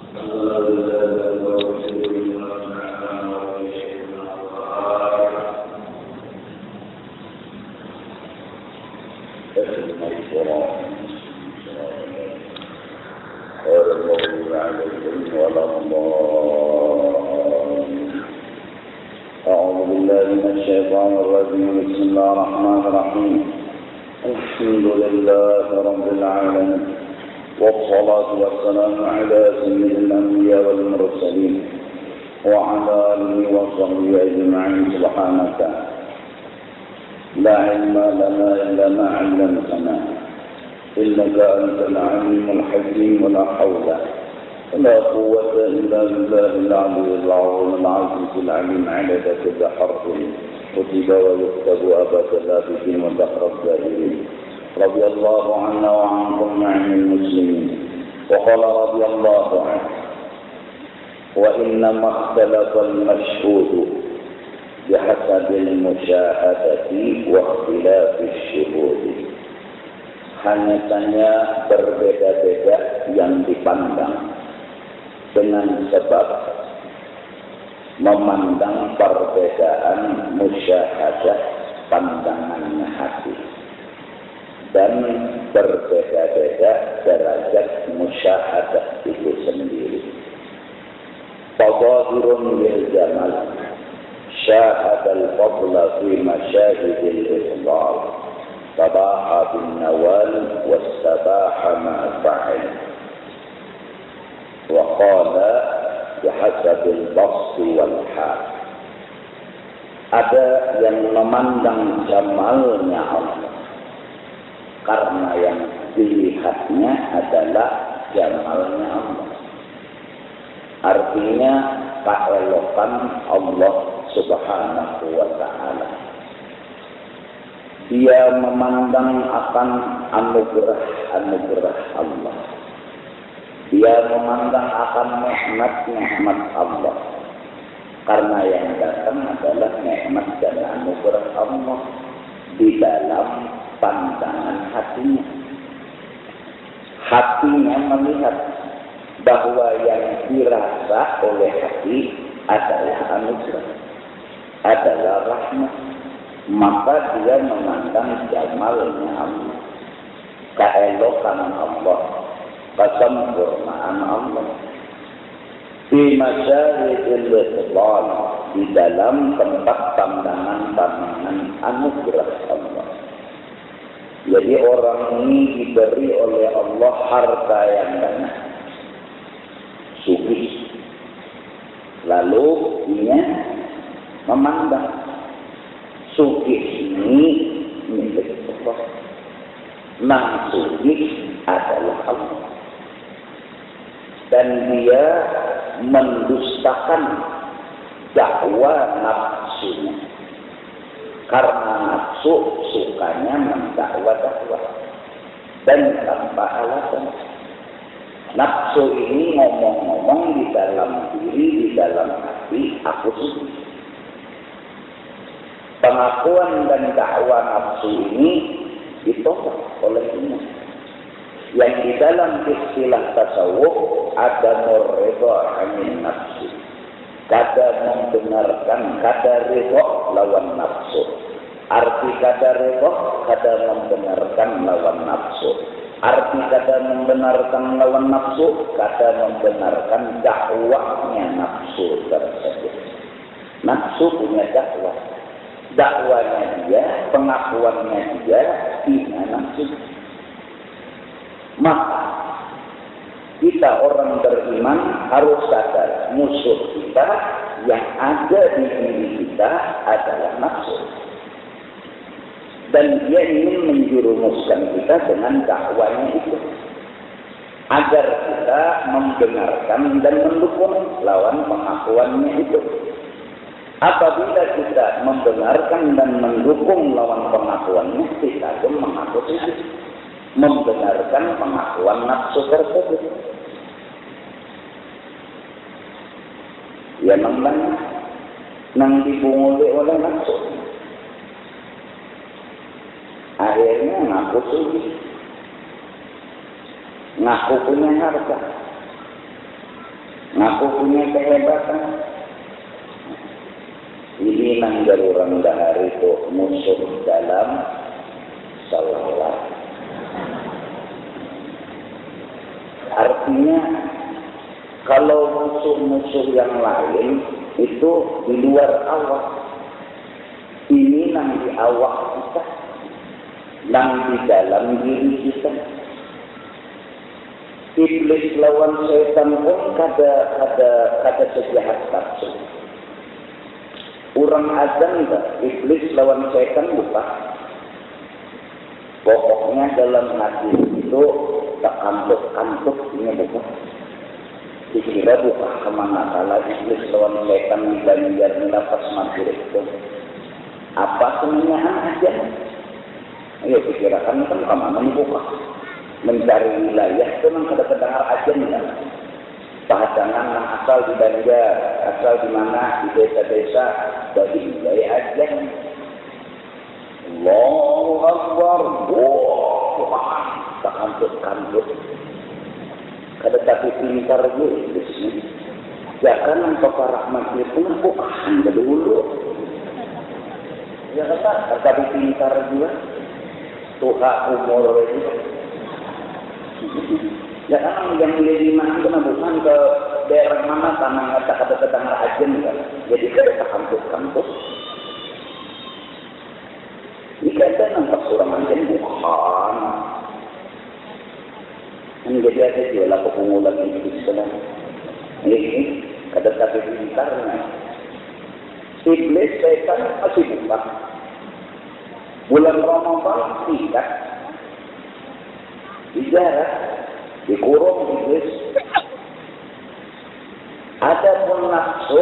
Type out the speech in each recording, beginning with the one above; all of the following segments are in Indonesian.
أعوذ بالله من الشيطان الرجيم. بسم الله الرحمن الرحيم. الحمد لله رب العالمين، والصلاة والسلام على سيد الأنبياء والمرسلين وعلى آله وصحبه أجمعين. سبحانك لا علم لنا إلا ما علمتنا إنك أنت العليم الحكيم. ولا حول ولا قوة إلا بالله العلي العظيم العزيز العليم. عدد كل حرف كتب ويكتب أبد الآبدين ودهر الدائرين. رضي الله عنا وعنكم عن المسلمين. وقال رضي الله عنه: وإنما اختلف المشهود بحسب المشاهدة واختلاف الشهود. Hanya saja berbeda-beda yang dipandang dengan sebab memandang perbedaan musyahadah pandangannya hati, dan berbeda-beda derajat musyahadah itu sendiri. Fadhahirun lil jamal syahadal fadla fi masyahidil ifdal tabaha bin nawal wassabaha ma'fa'il wa qala bihasabil basti wal hal. Ada yang memandang jamalnya Allah karena yang dilihatnya adalah jamalnya Allah, artinya keelokan Allah subhanahu wa ta'ala. Dia memandang akan anugerah-anugerah Allah. Dia memandang akan nikmat-nikmat Allah. Karena yang datang adalah nikmat dan anugerah Allah di dalam pandangan hatinya. Hatinya melihat bahwa yang dirasa oleh hati adalah anugerah, adalah rahmat. Maka dia memandang jamalnya Allah, keelokan Allah, kesempurnaan Allah di masyahidil ifdal, di dalam tempat pandangan-pandangan anugerah Allah. Jadi orang ini diberi oleh Allah harta yang banyak, sugih, lalu dia memandang sugih ini milik Allah, nah sugih adalah Allah, dan dia mendustakan dakwah nafsunya karena nafsu sukanya mendakwa-dakwa dan tanpa alasan. Nafsu ini ngomong-ngomong di dalam diri, di dalam hati, aku sugih. Pengakuan dan dakwah nafsu ini ditolak oleh umat. Yang di dalam istilah tasawuf ada murridha anin nafsu. Kada membenarkan, kada ridha lawan nafsu. Arti kada ridha, kada membenarkan lawan nafsu. Arti kada membenarkan lawan nafsu, kada membenarkan dakwahnya nafsu tersebut. Nafsu punya dakwah. Dakwanya dia, pengakuannya dia, hina nafsu. Maka kita orang beriman harus sadar musuh kita yang ada di diri kita adalah nafsu, dan dia ingin menjerumuskan kita dengan dakwanya itu agar kita membenarkan dan mendukung lawan pengakuannya itu. Apabila kita membenarkan dan mendukung lawan pengakuannya, kita pun mengaku itu, membenarkan pengakuan nafsu tersebut. Ya memang nang dibunguli oleh nafsu, akhirnya ngaku sugih, ngaku punya harta, ngaku punya kehebatan. Ini nanggar orang dahar itu musuh dalam salawat. Artinya kalau musuh-musuh yang lain itu di luar awak, ini nang di awak kita, nang di dalam diri kita. Iblis lawan setan pun kada sejahat satu. Orang azan iblis lawan setan bukan. Pokoknya dalam hati itu tak kantuk-kantuk ini bukan. Dikira bukan kemana kalah iblis lawan setan di banjar mendapat maghrib itu. Apa sebenarnya aja? Ayo pikirkan kan kemana nih bukan. Mencari wilayah itu memang kadang-kadang aja nih. Pahadangan yang asal di Banjar, asal di mana, di desa-desa, bagi wilayah aja. Allahu Akbar, wah, tak kantut-kantut. Kada tapi pintar gue di sini. Ya kan untuk para rahmat itu bukan dulu. Ya kata, tapi pintar juga. Tuhan umur itu. Ya kan yang menjadi mana kena bukan ke daerah mana tanah kata tetangga ajen kan. Jadi kada kampus-kampus. Ini kata nampak surang ajen bukan. Menjadi ada jual pemungutan hidup Islam. Ini kada tapi pintarnya. Iblis setan masih buka. Bulan Ramadan tidak. Bicara dikurung iblis. Ada pun nafsu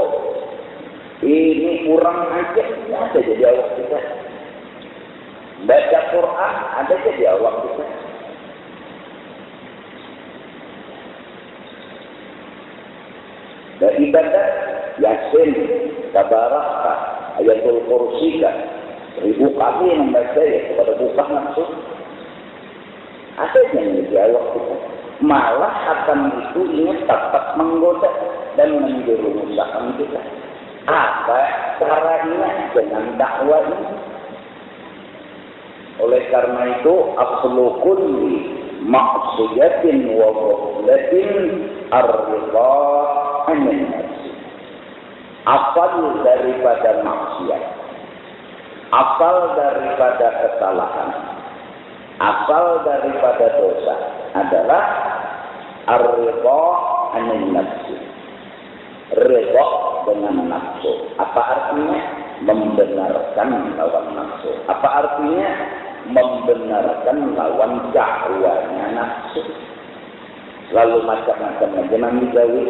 ini kurang aja ada jadi awak kita. Baca Quran ada jadi awak kita. Dan ibadah Yasin, Tabaraka, Ayatul Kursi kan 1000 kali membaca ya kepada buka nafsu. Ada yang menjawab kita. Malah akan itu ini tetap menggoda dan menjerumuskan kita. Apa caranya dengan dakwah ini? Oleh karena itu, absolu kulli maksiatin wa ghaflatin ar-ridha anin nafsi. Asal daripada maksiat, asal daripada kesalahan, asal daripada dosa adalah ar-ridha anin nafsi. Ridha dengan nafsu. Apa artinya? Membenarkan lawan nafsu. Apa artinya? Membenarkan lawan dakwanya nafsu. Lalu macam-macam aja nanti gawe.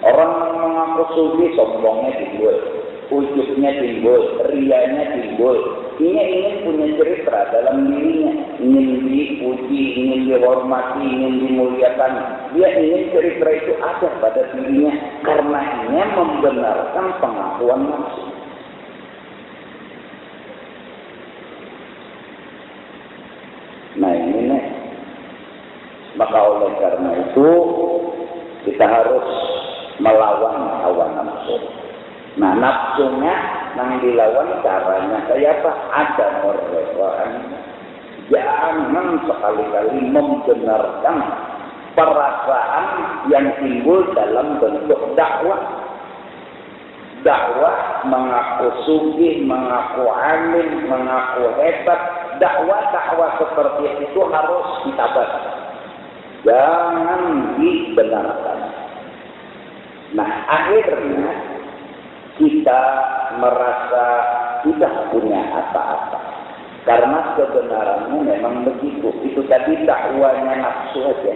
Orang mengaku suci, sombongnya timbul, ujubnya timbul, rianya timbul. Dia ingin punya cerita dalam dirinya, ingin dipuji, ingin dihormati, ingin dimuliakan. Dia ingin cerita itu ada pada dirinya karena ia membenarkan pengakuan nafsu. Nah ini nih, maka oleh karena itu kita harus melawan hawa nafsu. Nah nafsunya yang dilawan caranya kayak apa? Ada merewaan. Jangan sekali-kali membenarkan perasaan yang timbul dalam bentuk dakwah. Dakwah mengaku sugih, mengaku alim, mengaku hebat. Dakwah seperti itu harus ditabat. Jangan dibenarkan. Nah akhirnya kita merasa tidak punya apa-apa. Karena kebenarannya memang begitu. Itu tadi dakwanya nafsu aja.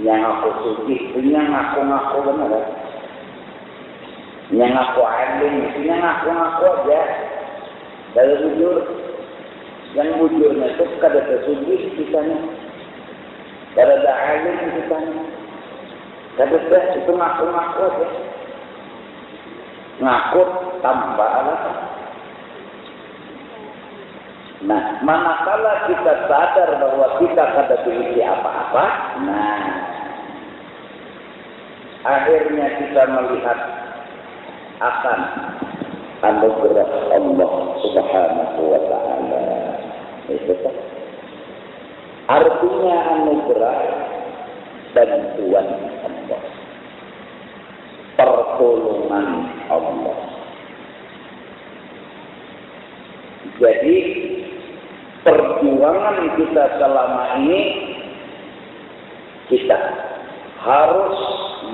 Yang aku suci, yang ngaku-ngaku benar. Yang ngaku alim, yang ngaku-ngaku aja. Dari bujur. Yang bujurnya itu kada tersuci kitanya. Kada ada alim kitanya. Kada itu ngaku-ngaku aja. Ngaku tanpa alasan. Nah, manakala kita sadar bahwa kita kada memiliki apa-apa, nah, akhirnya kita melihat akan anugerah Allah Subhanahu wa Ta'ala. Itu kan artinya anugerah, bantuan Allah, pertolongan Allah. Jadi perjuangan kita selama ini, kita harus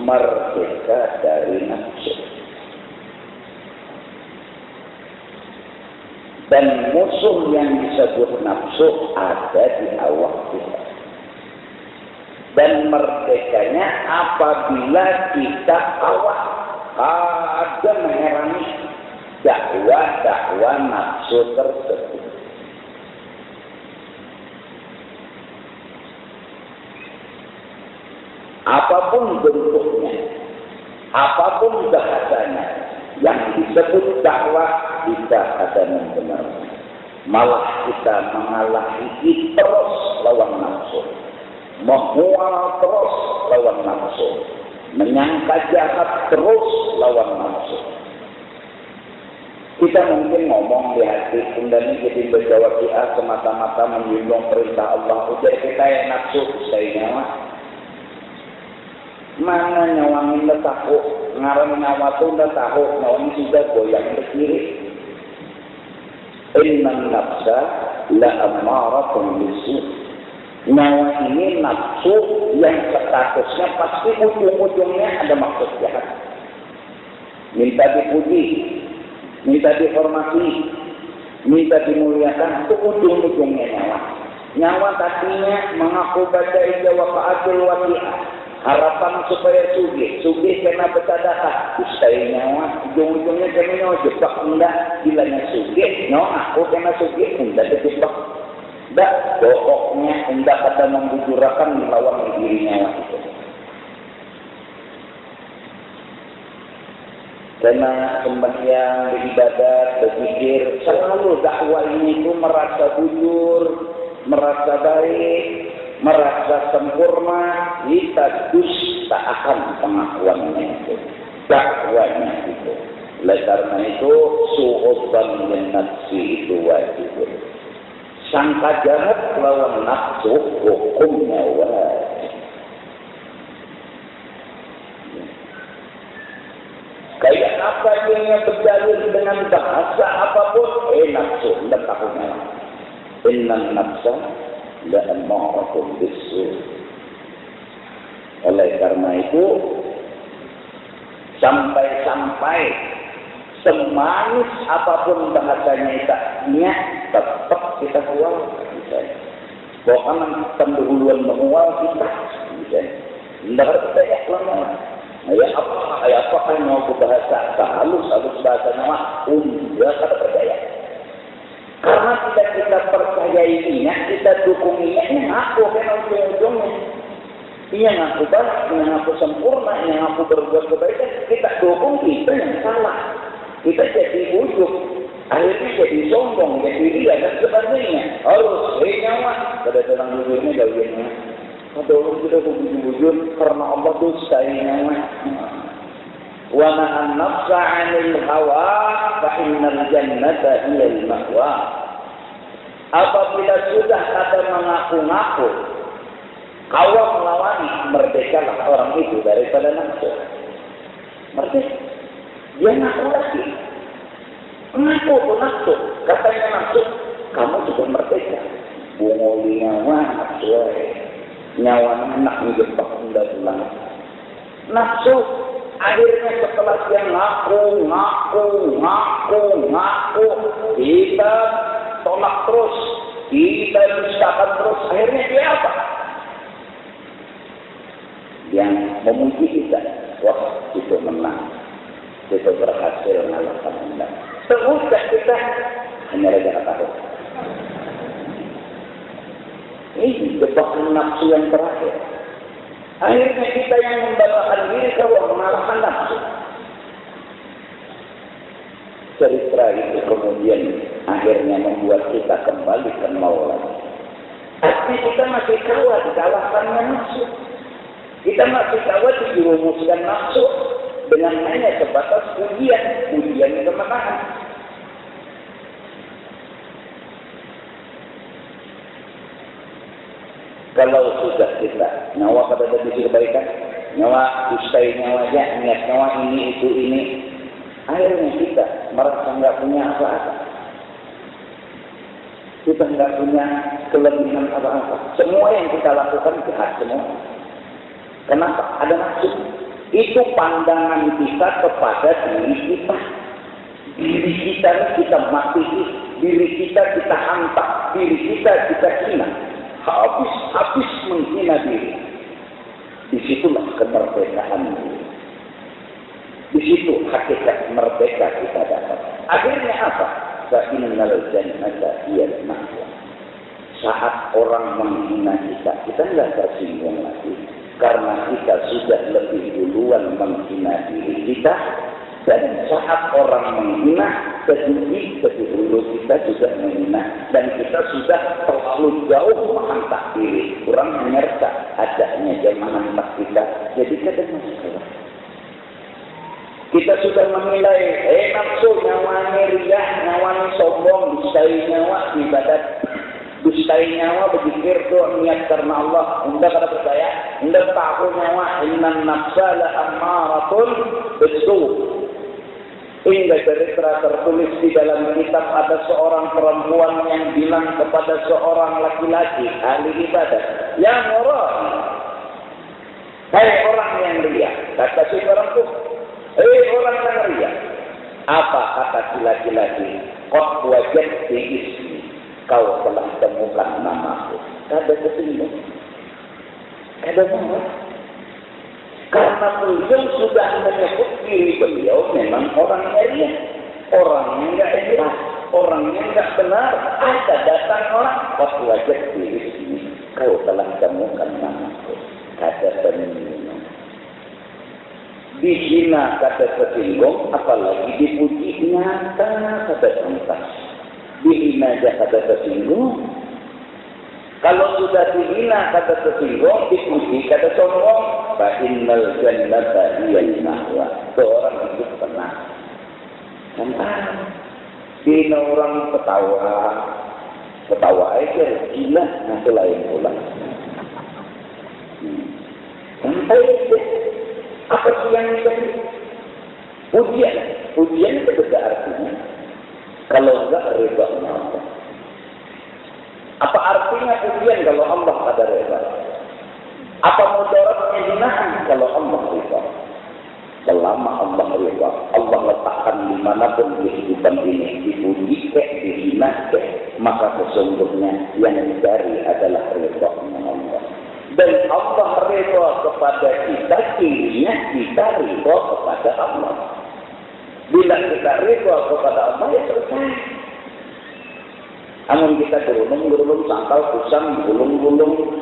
merdeka dari nafsu. Dan musuh yang disebut nafsu ada di awal kita. Dan merdekanya apabila kita awal ada mengerami dakwah nafsu tersebut. Apapun bentuknya, apapun bahasanya, yang disebut dakwah kita ada membenarkan. Malah kita mengalahi terus lawan nafsu, mengual terus lawan nafsu, menyangka jahat terus lawan nafsu. Kita mungkin ngomong di hati, kemudian jadi berjawab dia semata-mata menyinggung perintah Allah. Ujar kita yang nafsu, saya nyawa. Mana nyawangin udah tahu, ngarang nyawa tuh udah tahu, nyawangin sudah goyang ke kiri. Innan nafsa la ammaratun bisu. Nyawa ini nafsu yang statusnya pasti ujung-ujungnya ada maksud jahat. Minta dipuji, minta dihormati, minta dimuliakan, itu ujung-ujungnya nyawa. Nyawa tadinya mengaku baca ijazah fa'atul waqi'ah. Harapan supaya sugih kena bersadaqah. Ustai nyawa, ujung-ujungnya kena nyawa jebak enggak, bilanya sugih, nyawa aku kena sugih, enggak terjebak. Enggak, bohongnya enggak kata membujurakan melawan diri nyawa itu. Karena sembahyang, beribadat, berzikir, selalu dakwah ini itu merasa bujur, merasa baik, merasa sempurna, kita dusta akan pengakuannya itu, dakwanya itu. Oleh karena itu, su'udzan min nafsi itu wajib. Sangka jahat lawan nafsu, hukumnya wajib. Kayak apa yang berdalil dengan bahasa apapun, nafsu, tidak tahunya. Innan nafsa la ammaratun bisu. Oleh karena itu, sampai semanis apapun bahasanya kita tetap kita jual. Bahkan pendahuluan mengual kita. Tidak ada ya lama. apa kan mau bahasa halus bahasanya mah enggak kada percaya. Karena kita percaya ininya, kita dukung ini ngaku kan ujung-ujungnya. Ini ngaku baik, ini ngaku sempurna, ini ngaku berbuat kebaikan, kita dukung kita yang salah. Kita jadi ujung, akhirnya jadi sombong, jadi ria dan sebagainya. Harus nyawa pada dalam bujurnya gawiannya. Ada orang kita bujur karena Allah dusta nyawa. Wa na'an nafsa 'anil hawa fa innal jannata hiyal ma'wa. Apabila sudah ada mengaku-ngaku, hawa melawani, merdekalah orang itu daripada nafsu. Merdeka. Dia ngaku lagi. Ngaku pun nafsu. Katanya nafsu, kamu juga merdeka. Bungoli nyawa nafsu. Nyawa anak menjebak undang-undang. Nafsu akhirnya setelah dia ngaku, kita tolak terus, kita dustakan terus, akhirnya dia apa? Yang memuji kita, wah itu menang, itu berhasil mengalahkan undang. Terus kita hanya raja takut. Ini jebakan nafsu yang terakhir. Akhirnya kita yang membatalkan diri kalau mengalahkan nafsu. Cerita itu kemudian akhirnya membuat kita kembali ke nol lagi. Tapi kita masih kalah dikalahkannya nafsu. Kita masih kawat dirumuskan nafsu dengan hanya sebatas ujian kemenangan. Kalau sudah kita nyawa pada kondisi kebaikan, nyawa dustai nyawanya, niat nyawa ini itu ini, akhirnya kita merasa nggak punya apa-apa. Kita nggak punya kelebihan apa-apa. Semua yang kita lakukan jahat semua. Kenapa? Ada nafsu. Itu pandangan kita kepada diri kita. Diri kita mati, diri kita hantam, diri kita hina. Habis menghina diri. Disitulah kemerdekaan diri. Di situ hakikat merdeka kita dapat. Akhirnya apa? Fa'innal jannata hiyal ma'wa. Saat orang menghina kita nggak tersinggung lagi. Karena kita sudah lebih duluan menghina diri kita. Dan saat orang menghina, kedua kita juga menghina. Dan kita sudah terlalu jauh menghantar diri. Kurang menyerta adanya jamaah anak kita. Jadi kita masalah. Kita sudah menilai, nafsu, nyawanya riak, nyawanya sombong, dustai nyawa, ibadat. Dustai nyawa berpikir tuh niat karena Allah. Anda kata percaya, Anda tahu nyawa, innan nafsa la ammaratun bisu. Hingga cerita tertulis di dalam kitab ada seorang perempuan yang bilang kepada seorang laki-laki ahli ibadah, ya murah, hai orang yang riya, kata si orang itu, orang yang riya, apa kata si laki-laki, qad wajadti ismi, kau telah temukan namaku, kada kesini, kada mana. Karena beliau sudah menyebut diri beliau memang orang ria, orang yang enggak ikhlas, orang yang enggak benar. Ada datang orang, waktu wajah diri sini, kau telah temukan namaku, kata penyinggung. Dihina kata tersinggung, apalagi dipuji nyata kata contoh. Dihina aja kata tersinggung. Kalau sudah dihina kata tersinggung, dipuji kata sombong, fa'innal jannata hiyal ma'wa. Seorang itu tenang. Tenang. Dihina orang ketawa aja, gila, nanti lain pula. Santai aja. Apa sih yang ini? Pujian itu beda artinya. Kalau enggak, ridha Allah. Apa artinya pujian kalau Allah pada reda? Apa mudaratnya hinaan kalau Allah reda? Selama Allah reda, Allah letakkan dimanapun kehidupan ini, dipuji ke, dihina ke, maka sesungguhnya yang dicari adalah redha-Nya Allah. Dan Allah reda kepada kita, kirinya kita reda kepada Allah. Bila kita reda kepada Allah, ya selesai. Amun kita gulung sangkal, kusam, gulung,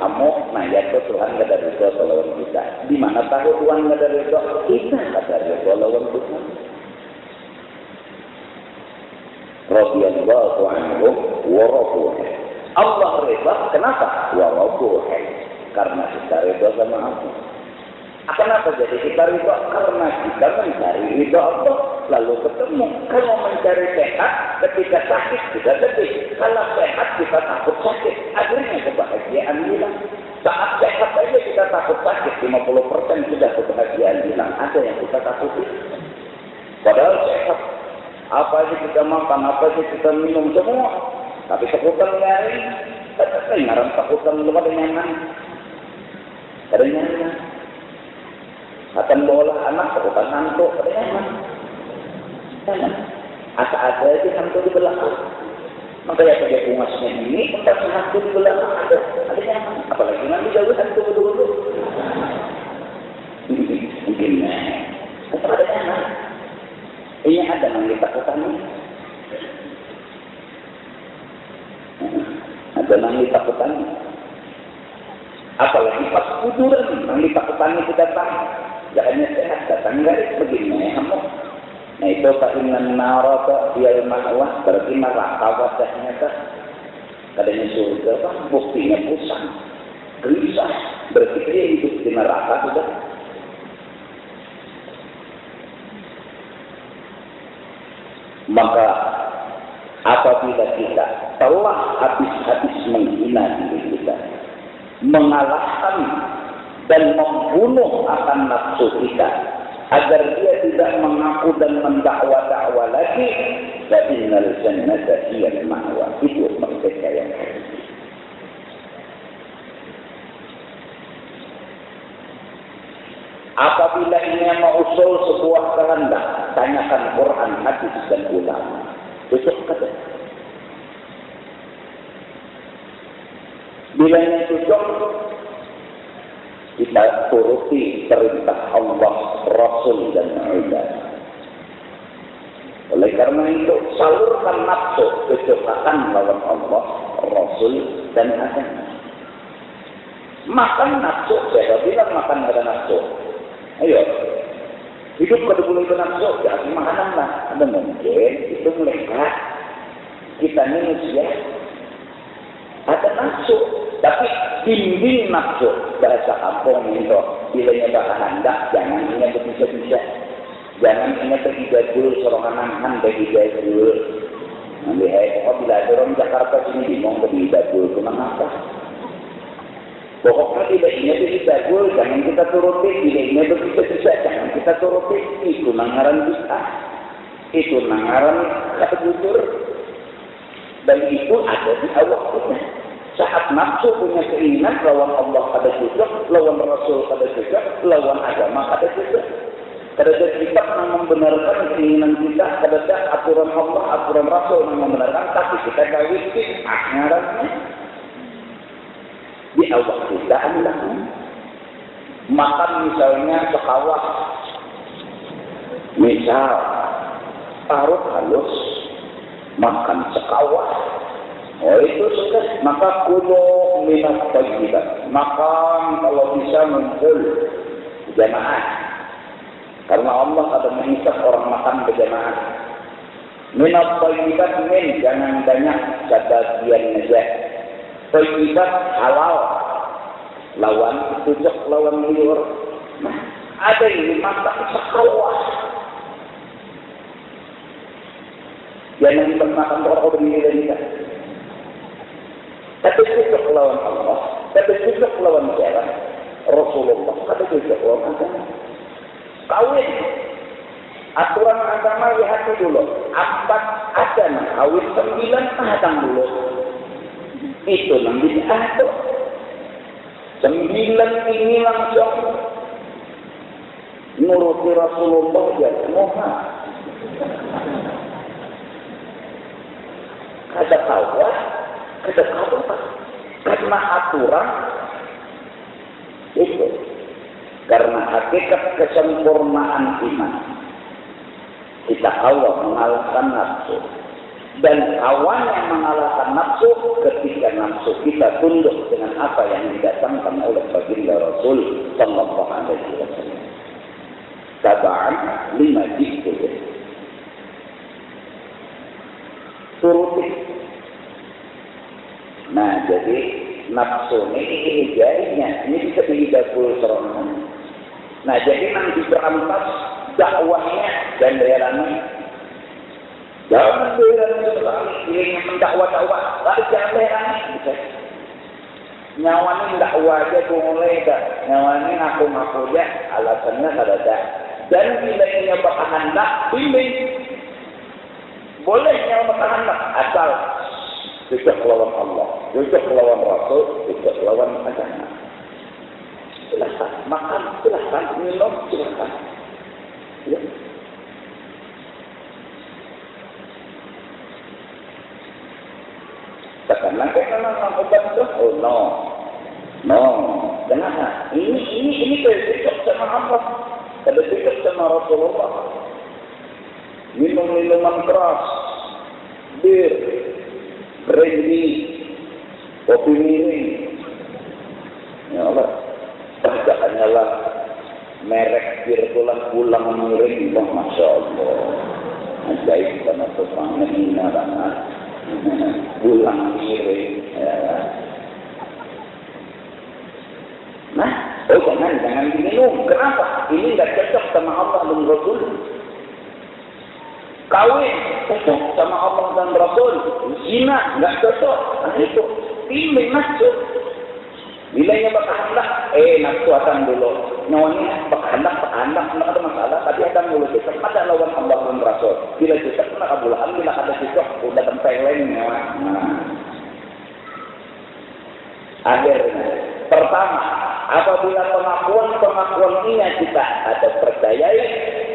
amok, nah ya ke Tuhan gak ada ridho lawan kita. Di mana tahu Tuhan gak ada ridho? Kita gak ada ridho lawan Tuhan. Radhiyallahu anhu wa raduh. Allah ridho, kenapa? Wa raduh. Karena kita ridho sama Allah. Kenapa jadi kita ridho? Karena kita mencari ridho Allah. Lalu ketemu. Kalau mencari sehat, ketika sakit kita sedih. Kalau sehat kita takut sakit. Akhirnya kebahagiaan hilang. Saat sehat aja kita takut sakit. 50% sudah kebahagiaan hilang. Ada yang kita takuti. Padahal sehat. Apa aja kita makan, apa aja kita minum semua. Tapi takutan nyari. Ngaran takutan belum ada nyaman. Ada nyaman. Akan bola anak takutan ngantuk. Ada nyaman. Asa-asa aja hantu di belakang. Makanya pakai bungasnya ini, tempat hantu di belakang ada nyaman. Apalagi nanti jauh hantu betul-betul. Mungkin tetap ada nyaman. Ini ada yang ditakutan. Ada yang ditakutan. Apalagi pas kuduran, yang ditakutan itu datang. Gak hanya sehat, datang garis begini, hamuk. Nah itu fa'inan narata hiyal ma'wa, berarti neraka wadahnya tak. Katanya surga, buktinya pusang. gelisah, berarti dia hidup di neraka sudah. Maka apabila kita telah habis-habis menghina diri kita, mengalahkan dan membunuh akan nafsu kita, agar dia tidak mengaku dan mendakwa-dakwa lagi, fa innal jannata hiyal ma'wa, itu mereka yang hakiki. Apabila ingin mengusul sebuah kehendak, tanyakan Quran, hadis dan ulama. Besok kata. Bila yang cocok, kita turuti perintah Allah, Rasul dan ulama. Oleh karena itu, salurkan nafsu kecocokan lawan Allah, Rasul dan agama. Makan nafsu, saya bilang makan ada nafsu. Ayo, hidup pada bulan itu nafsu, ya makanan lah. Ada mungkin itu melekat. Kita ini manusia ada nafsu, tapi bimbing nafsu. Bahasa kampung itu, bilanya bakal hendak, jangan hanya berpisah-pisah. Jangan hanya pergi gajul, sorongan pergi gajul. Nanti bila ada orang Jakarta sini bingung pergi gajul, kenapa? Pokoknya tidak ingat itu gajul, jangan kita turuti. Tidak ingat berpisah-pisah, jangan kita turuti. Itu nangaran kita. Itu nangaran kata jujur. Dan itu ada di awal kita. Saat nafsu punya keinginan, lawan Allah kada jujur, lawan Rasul kada jujur, lawan agama kada jujur. Kada ada kitab yang membenarkan keinginan kita, kada ada aturan Allah, aturan Rasul yang membenarkan, tapi kita kawin ngarannya. Di awal kita adalah makan misalnya sekawah, misal taruh halus, makan sekawah, oh itu sudah, maka kulo minat thayyibat, makan kalau bisa ngumpul jamaah, karena Allah ada menghisap orang makan berjamaah. Minat thayyibat min, jangan banyak sebagian saja. Thayyibat halal, lawan tujuh lawan liur. Nah, ada yang makan sekawah. Jangan makan rokok begini dan tapi tujuh lawan Allah, tapi tujuh lawan jalan Rasulullah, tapi tujuh lawan agama. Kawin, aturan agama lihat dulu. Apa ada kawin 9 tahun dulu. Itu nanti ada 9 ini langsung nuruti Rasulullah ya semua. Kada kawat, kada kawat, karena aturan itu, karena hakikat kesempurnaan iman. Kita Allah mengalahkan nafsu. Dan awan yang mengalahkan nafsu ketika nafsu kita tunduk dengan apa yang didatangkan oleh baginda Rasul sallallahu alaihi wasallam. Tabaan 5 jitu. Turuti. Nah, jadi nafsu ini jadinya ini bisa didapur serongan. Nah, jadi nanti berampas dakwahnya dan daerahnya. Jangan berani sekali mendakwa-dakwa, tapi jangan berani. Nyawa ini dakwah aja mulai dah. Nyawa ini ngaku-ngaku aja, alasannya ada dah. Dan bila ini bakal hendak, bimbing. Boleh nyawa bakal hendak, asal tidak lawan Allah, tidak lawan Rasul, tidak lawan agama. Silahkan makan, silahkan minum, silahkan. Ya. Karena memang obat itu, oh no, jangan. Ini terdekat sama Allah, terdekat sama Rasulullah. Minum-minuman keras, bir, brandy, kopi miring. Ya Allah, jangannya lah merek bir pulang miring, masya Allah. Ajaib karena tersangat ini anak. Pulang miring, ya. Oh jangan diminum. Kenapa? Ini nggak cocok sama Allah dan Rasul. Kawin cocok sama Allah dan Rasul. Zina nggak cocok. Nah itu pilih nafsu. Bilanya berkehendak, nafsu akan dulu. Nyawanya berkehendak, tidak ada masalah. Tapi akan dulu cocok. Ada lawan Allah dan Rasul. Bila cocok, nak kabulahan. Bila ada cocok, udah tempeleng nyawa. Akhirnya, pertama, apabila pengakuan ini kita ada percayai,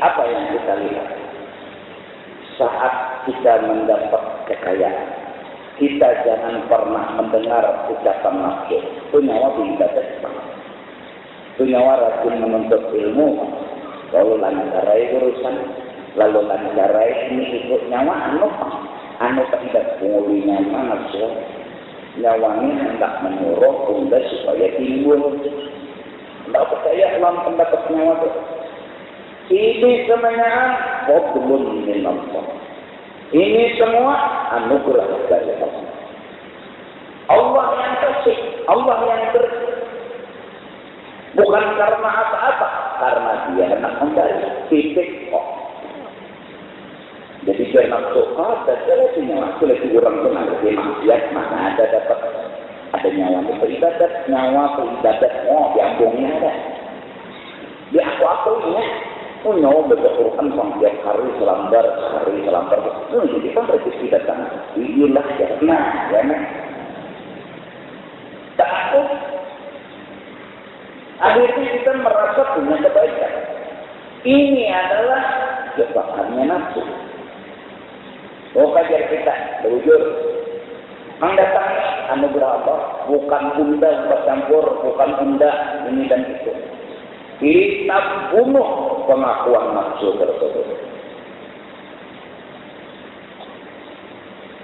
apa yang kita lihat? Saat kita mendapat kekayaan, kita jangan pernah mendengar ucapan nafsu. Itu nyawa beribadah banget. Itu nyawa rajin menuntut ilmu, lalu lancarai urusan, lalu lancarai ini ikut nyawa anu tidak punguli nyawa nafsu. Nyawanya hendak menyuruh bunda supaya timbul. Tidak percaya dalam pendapat nyawa itu. Ini semuanya fadlun min Allah. Ini semua anugerah dari Allah. Allah yang kasih, Allah yang beri. Bukan karena apa-apa, karena Dia hendak mencari titik kok. Jadi saya masuk ada lagi nyawa, lagi orang pun ada di maksiat, mana ada dapat ada nyawa beribadat, diambungnya ada. Di aku ini, nyawa berkerukan tiap hari selambar. Jadi kan rezeki datang, inilah karena, takut. Akhirnya kita merasa punya kebaikan. Ini adalah jebakannya nafsu. Kajian kita berujur mendatangi anugerah Allah, bukan bunda bercampur, bukan bunda ini dan itu. Kita bunuh pengakuan nafsu tersebut.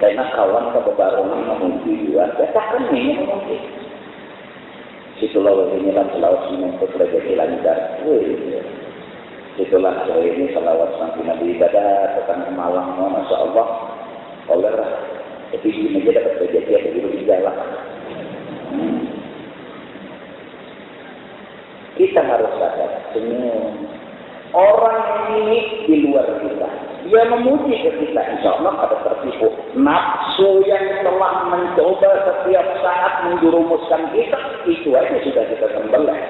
Karena kawan kebebarengan mengunci juga, katakan ini mengunci. Situlah inilah selawat untuk rezeki lancar. Itulah ini salawat sampai Nabi ibadah tentang Malang, Masya Allah. Oleh tapi ini aja dapat kejadian begitu di jalan. Kita harus sadar semua orang ini di luar kita. Dia memuji kita, insya Allah pada tertipu. Nafsu yang telah mencoba setiap saat menjurumuskan kita, itu aja sudah kita sembelih.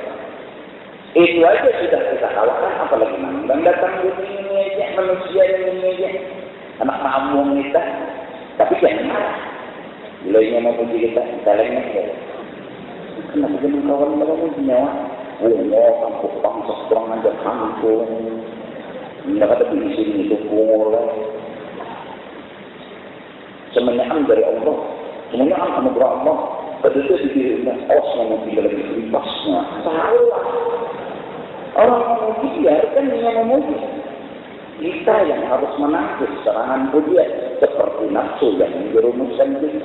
Itu aja sudah kita kalahkan, apalagi mandang datang ini aja, manusia ini aja, anak kampung kita. Tapi jangan marah. Bila ini mau puji kita lainnya ya. Kenapa jadi kawan-kawan nyawa? Kampung seorang aja kampung. Tidak ada di sini itu boleh. Semuanya dari Allah, semuanya anugerah Allah. Betul di dirinya, yang tidak lebih bebasnya. Salah. Orang memuji dia kan dia memuji. Kita yang harus menangkis serangan pujian seperti nafsu yang menjerumuskan kita.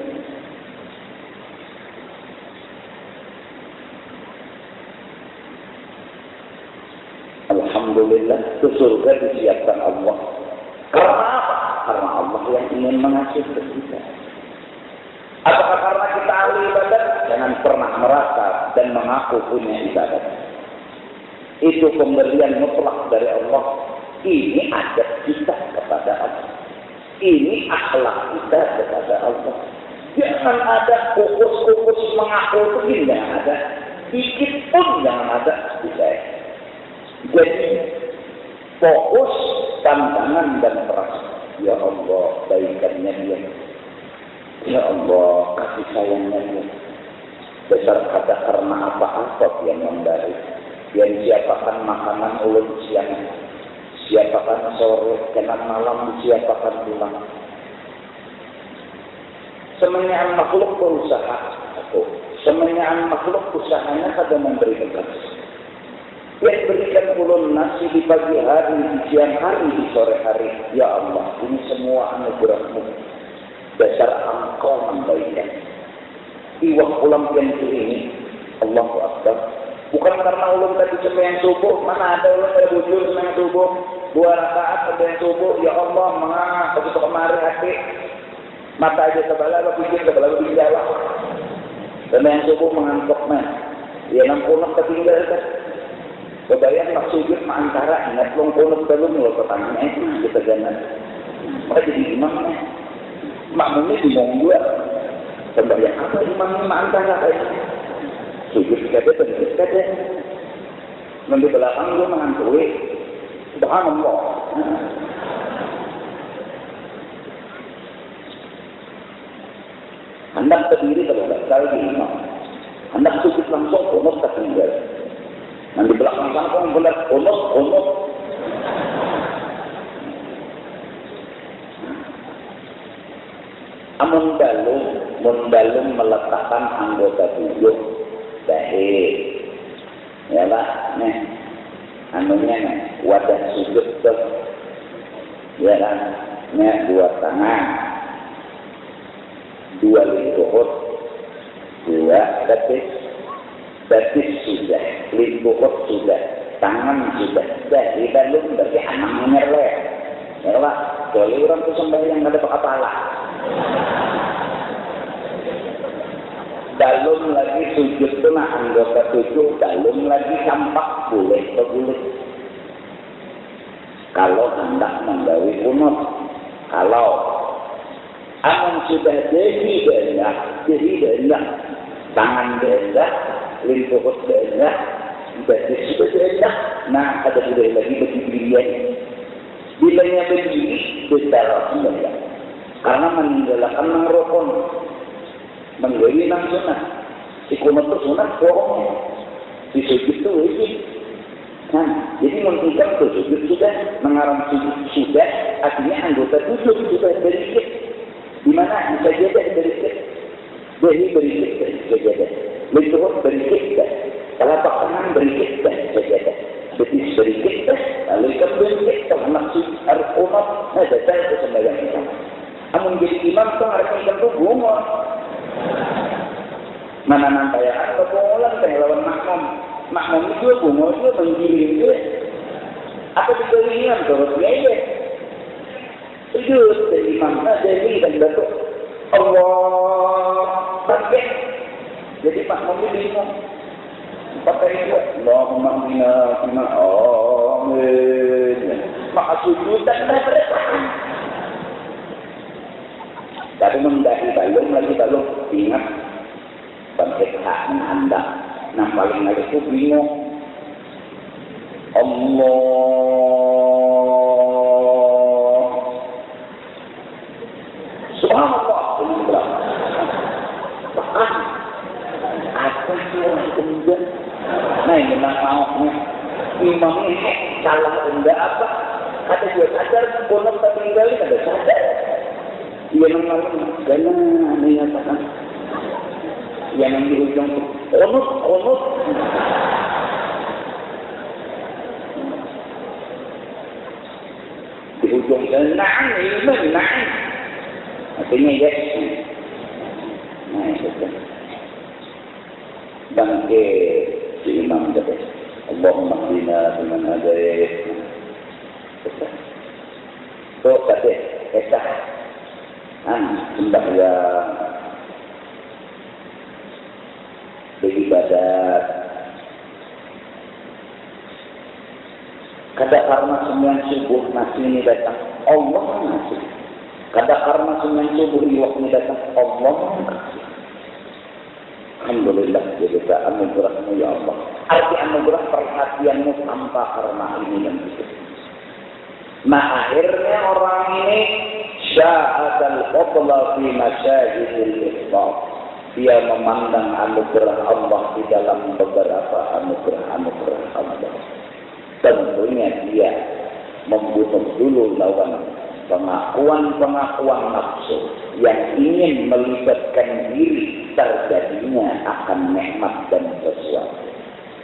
Alhamdulillah, ke surga disiapkan Allah. Karena apa? Karena Allah yang ingin mengasihi kita. Apakah karena kita ahli ibadat? Jangan pernah merasa dan mengaku punya ibadat. Itu pemberian mutlak dari Allah. Ini adab kita kepada Allah. Ini akhlak kita kepada Allah. Jangan ada kukus-kukus mengaku itu tidak ada. Dikit pun jangan ada di saya. Jadi fokus tantangan dan perasaan. Ya Allah, baikannya dia. Ya Allah, kasih sayangnya dia. Besar kata karena apa-apa yang memberi. Yang siapakan makanan ulun siang, siapakan sore, kenan malam, siapakan pulang. Semuanya makhluk berusaha, semuanya makhluk usahanya kada memberi bekas. Yang berikan ulun nasi di pagi hari, di siang hari, di sore hari. Ya Allah, ini semua anugerahmu. Dasar engkau memberikan. Iwak ulang yang ini, Allahu Akbar. Bukan karena ulun tadi sembahyang subuh, mana ada ulun dari bujur sembahyang subuh, 2 rakaat sembahyang subuh, ya Allah, menganga, begitu kemari hati, mata aja sebelah, pikir sebelah, bijala. Sembahyang subuh mengantuk, Ya nang kono ketinggal kan. Kebayang nak sujud antara ingat long kono belum lo pertanyaan itu kita jangan. Maka jadi imamnya. Makmumnya bingung juga. Sembahyang apa imamnya antara kayak sujud kata tentu kata. Nanti belakang gue mengantui. Subhanallah. Hendak berdiri kalau tak salah di imam. Hendak sujud langsung kono tak tinggal. Nanti belakang sana pun benar kono. Amun dalung meletakkan anggota tubuh dahi. Ya lah, nih. Anunya nih, wadah sujud tuh. Ya kan, nih 2 tangan. 2 lingkup, 2 betis sudah, lingkup sudah, tangan sudah, dari dalung berarti anak menyerleh. Ya Pak, kalau orang itu sembahyang ada kepala. Dalung lagi sujud itu nah anggota tujuh, dalung lagi tampak boleh. Kalau hendak menggawi kunut, kalau amun sudah jadi dendah, tangan dendah, lingkup dendah, betis sudah dendah. Nah, ada sudah lagi berdiri. Bilanya berdiri, besar sembahyang. Karena meninggalkan mengrokon, menggawi nang sunat. Ikunut itu sunat bohongnya. Di sujud itu wajib. Nah, jadi mentinggal ke sujud sudah, mengarang sujud sudah, artinya anggota tujuh sudah berikut. Di mana sajadah berikut, dahi berikut sajadah, lingkup berikut, telapak tangan berikut sajadah, betis berikut, lalu ikan berikut, maksud arqomat, nah datang ke sembahyang imam. Amun jadi imam tuh harus ikan tuh bunga. Mana nantayan kebolan teh lawan makmum itu bunga itu menggiring dia. Apa dikelilingan terus dia? Sujud dari imam dari dan datuk Allah takbir. Jadi makmum itu bingung. Pakai itu Allahumma inna amin. Maka sujud dan berdoa. Tapi mendahi balung ingat sampai hak anda. Nah paling ada itu bingung. Allah Subhanallah. Apa sih orang kemudian? Nah ini mau imam ini salah benda apa? Kata dia sadar bonus tak tinggal ada sadar. Ia mengalami gana menyatakan yang di ujung konut di ujung na'am artinya ya nah itu bangke si imam kata Allahumma hdina biman hadait itu kata esah sembahyang beribadat kada karena sembilan subuh nasi ini datang Allah ngasih, kada karena sembilan subuh ini datang Allah ngasih. Alhamdulillah kita anugerahmu ya Allah. Arti anugerah perhatianmu tanpa karena ini dan itu. Nah akhirnya orang ini sya'atal qatla fi masyahidil iftar. Dia memandang anugerah Allah di dalam beberapa anugerah Allah. Tentunya dia membunuh dulu lawan pengakuan nafsu yang ingin melibatkan diri terjadinya akan nikmat dan sesuatu.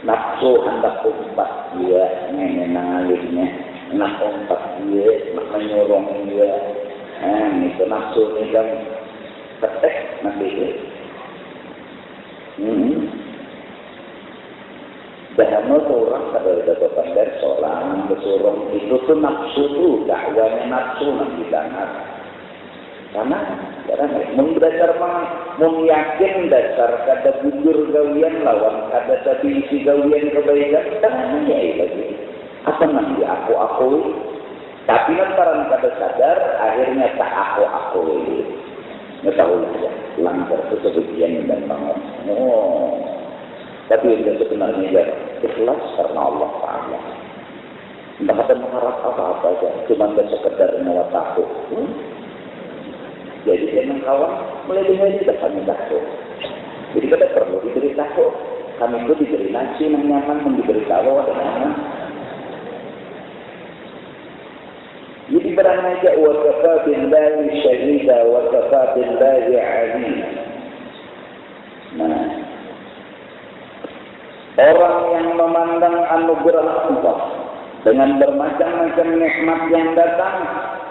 Nafsu hendak umpat dia mengenalinya, nak umpat dia, nak menyorong dia. Itu nafsu ini kan ketek nanti dia. Bahkan orang pada datang dari seorang bersorong itu tuh nafsu tuh dakwanya nafsu nanti sangat karena Karena mendasar yakin dasar kada bujur gawian lawan kada tadi isi gawian kebaikan karena ya lagi apa nanti aku akui tapi lantaran kada sadar akhirnya tak aku akui mengetahui saja langgar kesebagian dan banget tapi yang sebenarnya ya ikhlas karena Allah Ta'ala tidak ada mengharap apa-apa saja cuma sekedar menawar takut jadi memang kawan melebih-lebih kami takut. Jadi kita perlu diberi takut. Kami itu diberi nasi yang nyaman, diberi tahu ada nyaman. Jadi berang aja wa kafa billahi syahida wa kafa billahi alim. Nah, orang yang memandang anugerah Allah dengan bermacam-macam nikmat yang datang,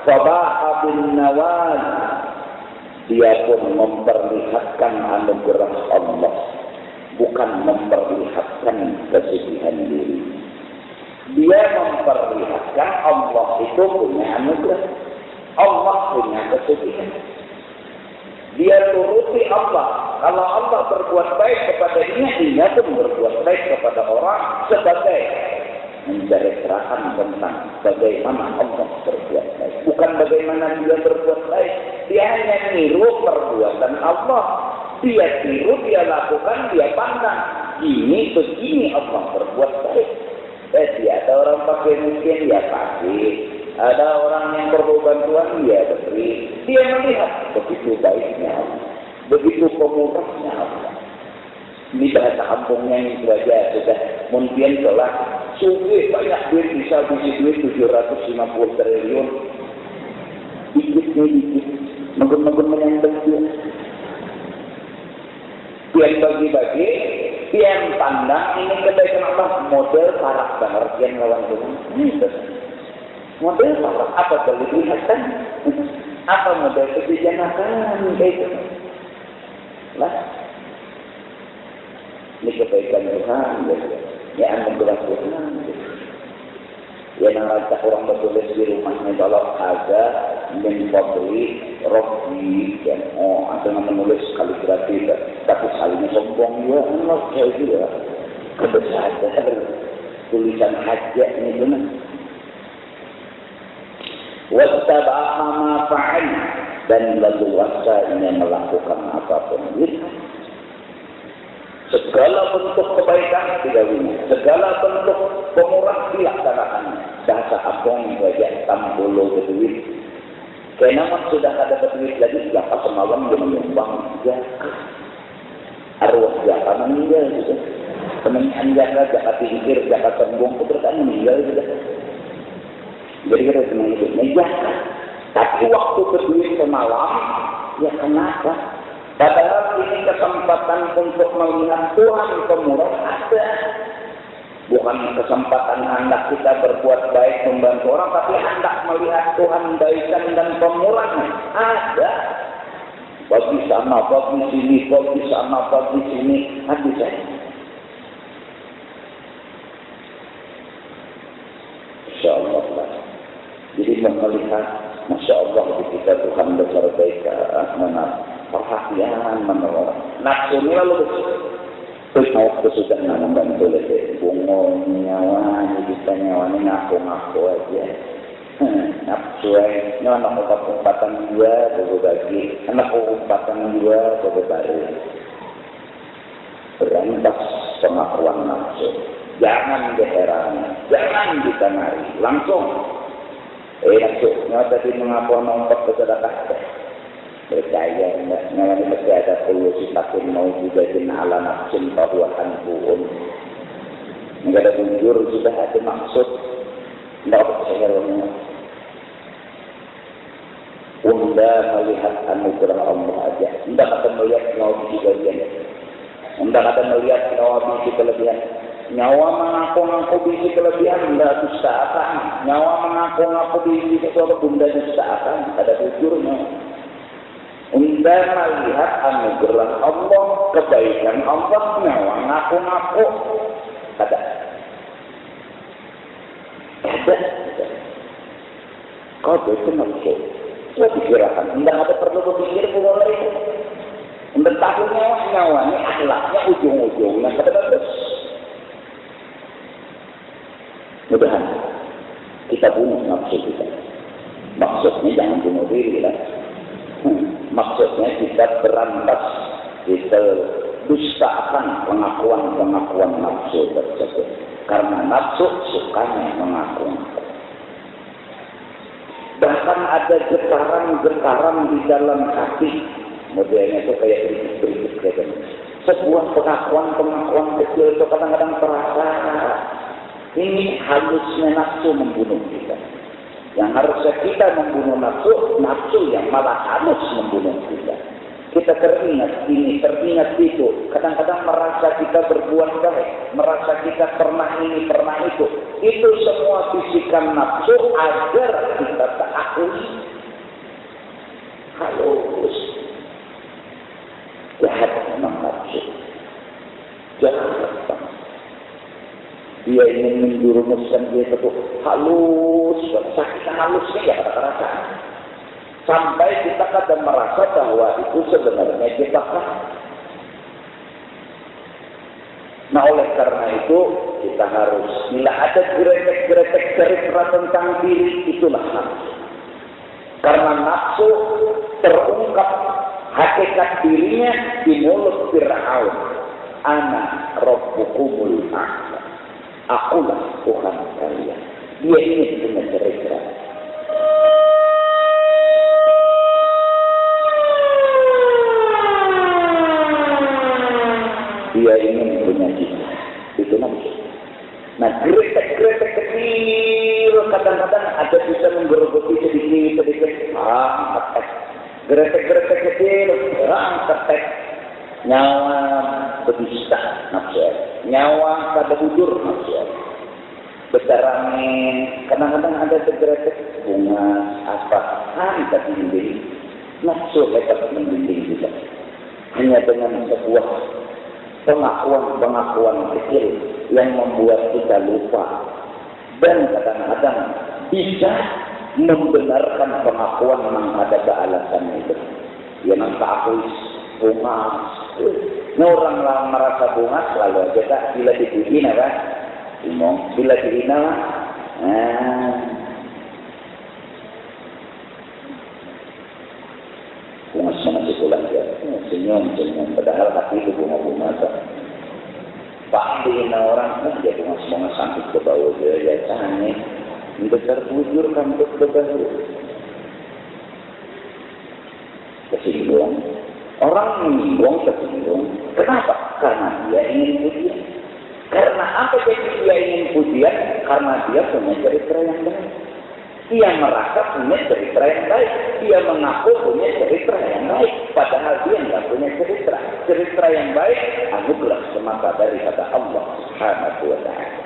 fabaha bin nawaz. Dia pun memperlihatkan anugerah Allah, bukan memperlihatkan kesedihan diri. Dia memperlihatkan Allah itu punya anugerah, Allah punya kesedihan. Dia turuti Allah. Kalau Allah berbuat baik kepada dia pun berbuat baik kepada orang sebagai menceritakan tentang bagaimana Allah berbuat baik. Bukan bagaimana dia berbuat baik. Dia hanya niru perbuatan Allah. Dia tiru, dia lakukan, dia pandang. Ini begini Allah berbuat baik. Jadi ada orang pakai miskin, dia pakai. Ada orang yang perlu bantuan, dia beri. Dia melihat begitu baiknya Allah. Begitu pemurahnya Allah. Ini bahasa kampungnya yang belajar sudah mungkin telah sugih banyak duit bisa bisi duit 750 triliun dikit menggun-menggun menyambung dia yang bagi-bagi yang pandang ini kebaikan Allah model parah banget yang lawan Tuhan model parah apa boleh dilihatkan apa model kebijakan kayak itu lah ini kebaikan Tuhan ya anugerah Tuhan ya narancak orang bertulis di rumahnya kalau ada menfabri Robi dan ada yang menulis kaligrafi tapi kalinya sombong juga enak kayak juga kebesaran tulisan hajat ini benar wattaba'a ma fa'al dan leluasa ini melakukan apapun segala bentuk kebaikan digawinya, segala bentuk pemurah dilaksanakannya. Bahasa abang wajah tambolo berduit. Karena sudah ada berduit lagi, siapa semalam dia menyumbang zakat. Arwah zakat meninggal juga. Kemenyan zakat pikir, zakat tembung itu berarti meninggal juga. Jadi kita senang hidupnya zakat. Tapi waktu berduit semalam, ya kenapa? Padahal ini kesempatan untuk melihat Tuhan pemurah ada. Bukan kesempatan hendak kita berbuat baik membantu orang, tapi hendak melihat Tuhan baikan dan pemurahnya ada. Bagi sana, bagi sini, bagi sana, bagi sini, ada saja. InsyaAllah lah. Jadi melihat, Masya Allah kita Tuhan besar baik perhatian menolak nafsu lalu terus mau kesusahan membantu lebih bungol nyawa kita nyawa ini ngaku aja nafsu nyawa anak umpatan dua berbagi anak umpatan dua berbagi berantas pengakuan nafsu jangan diheran jangan ditemari langsung nafsu nyawa tadi mengaku nompak kesedakah percaya namanya mesti ada solusi takun mau juga jin ala nafsin bahwa anfuun enggak ada bujur sudah ada maksud tidak percaya unda melihat anugerah Allah aja tidak akan melihat nyawa bisi kelebihan tidak akan melihat nyawa bisi kelebihan nyawa mengaku-ngaku bisi kelebihan tidak bisa akan nyawa mengaku-ngaku bisi sesuatu bunda bisa akan ada bujurnya unda melihat anugerah Allah, kebaikan Allah, nyawa ngaku-ngaku. Ada. Kau itu nafsu. Coba pikirkan, tidak ada perlu berpikir boleh. Untuk tahu nyawa ini akhlaknya ujung-ujungnya kata-kata. Mudahan kita bunuh nafsu kita. Maksudnya jangan bunuh diri lah. Maksudnya kita berantas, kita dustakan pengakuan nafsu tersebut. Karena nafsu sukanya mengaku. Bahkan ada getaran-getaran di dalam hati. Modelnya itu kayak berikut-berikut. Sebuah pengakuan kecil itu kadang-kadang terasa. Ini halusnya nafsu membunuh kita. Yang harusnya kita membunuh nafsu yang malah halus membunuh kita. Kita teringat ini, teringat itu. Kadang-kadang merasa kita berbuat baik. Merasa kita pernah ini, pernah itu. Itu semua bisikan nafsu agar kita takluk. Halus. Jahat memang nafsu. Jahat. Dia ingin menjurumuskan dia itu halus. Sakit halusnya ya rata-rata. Sampai kita kadang merasa bahwa itu sebenarnya kita kan. Nah oleh karena itu kita harus bila ada gretek-gretek cerita tentang diri itulah nafsu. Karena nafsu terungkap hakikat dirinya di mulut Fir'aun. Ana rabbukumul a'la. Akulah Tuhan kalian. Dia ingin punya cerita. Dia ingin punya cita. Itu nafsu. Nah, gretek-gretek kecil kadang-kadang ada bisa menggerogoti sedikit. Ketek. Gretek-gretek kecil, ketek. Nyawa berdusta nafsu. Nyawa kada bujur nafsu. Berdarangin. Kadang-kadang ada gretek bunga apa. Kita bimbing. Nafsu hebat membimbing juga. Hanya dengan sebuah pengakuan kecil yang membuat kita lupa dan kadang-kadang bisa membenarkan pengakuan yang ada ke alasan itu. Yang tak akui bunga, orang lah merasa bunga selalu aja tak bila dihina kan, bila dihina, bunga sama dikulang dia, senyum, padahal hati itu bunga tak. Pak dihina orang, dia bunga sampai ke bawah dia tanya, besar bujur kampus ke bawah, kesinggung. Orang menyinggung tersinggung. Kenapa? Karena dia ingin pujian. Karena apa jadi dia ingin pujian? Karena dia punya cerita yang baik. Dia merasa punya cerita yang baik. Dia mengaku punya cerita yang baik. Padahal dia tidak punya cerita. Cerita yang baik anugerah semata daripada Allah Subhanahu wa Ta'ala.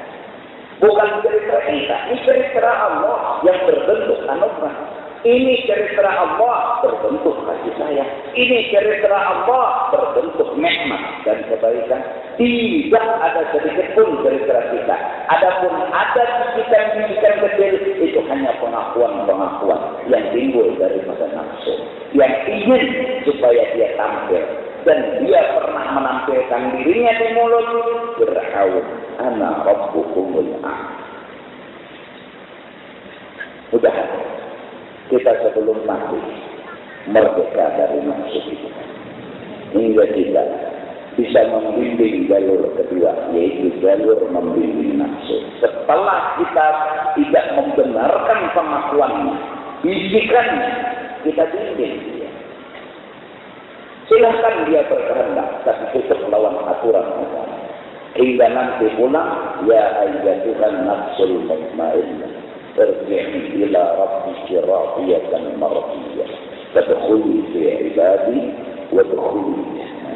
Bukan cerita kita. Ini cerita Allah yang berbentuk anugerah. Ini cerita Allah berbentuk kasih sayang. Ini cerita Allah berbentuk nikmat dan kebaikan. Tidak ada sedikit pun cerita kita. Adapun ada bisikan-bisikan kecil itu hanya pengakuan-pengakuan yang timbul daripada nafsu. Yang ingin supaya dia tampil. Dan dia pernah menampilkan dirinya di mulut. Fir'aun, ana rabbukumul a'la. Udah. Kita sebelum mati merdeka dari nafsu kita. Hingga kita bisa membimbing jalur kedua, yaitu jalur membimbing nafsu. Setelah kita tidak membenarkan pengakuannya, bisikannya, kita bimbing dia. Silahkan dia berkehendak, tapi tutup lawan aturan agama. Hingga nanti pulang, ya ayyatuhan nafsul mutmainnah. Terji'i ila rabbiki radiyatan mardiyah. Tadkhuli fi ibadi wa tadkhuli jannah.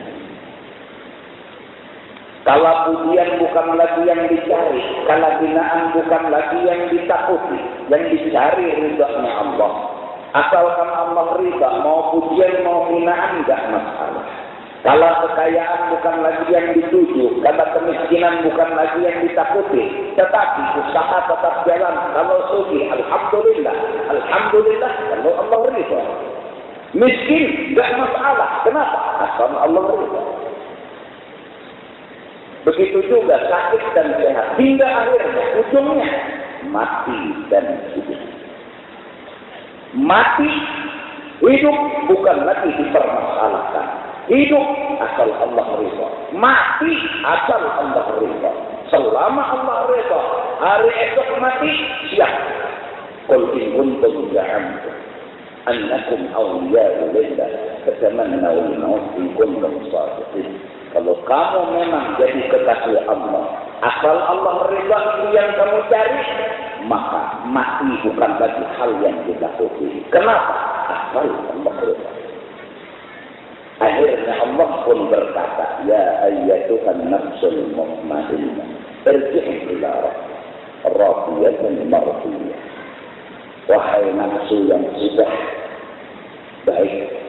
Kalau pujian bukan lagi yang dicari, kalau hinaan bukan lagi yang ditakuti, yang dicari ridha-Nya Allah. Asalkan Allah ridha, mau pujian mau hinaan enggak masalah. Kalau kekayaan bukan lagi yang dituju, karena kemiskinan bukan lagi yang ditakuti, tetapi usaha tetap jalan. Kalau sugi, alhamdulillah, alhamdulillah. Kalau Allah ridha. Miskin tidak masalah. Kenapa? Asal Allah ridha. Begitu juga sakit dan sehat, hingga akhirnya ujungnya mati dan hidup. Mati, hidup bukan lagi dipermasalahkan. Hidup asal Allah ridha. Mati asal Allah ridha. Selama Allah ridha, hari esok mati siap. Qul in kuntum za'amtum annakum awliya'u lillah fatamannaw al-maut in kuntum shadiqin. Kalau kamu memang jadi kekasih Allah, asal Allah ridha itu yang kamu cari, maka mati bukan lagi hal yang ditakuti. Kenapa? Asal Allah ridha. Akhirnya Allah pun berkata, ya ayyatuhan nafsul mutmainnah, irji'i ila rabbiyatan mardiyah. Wahai nafsu yang sudah baik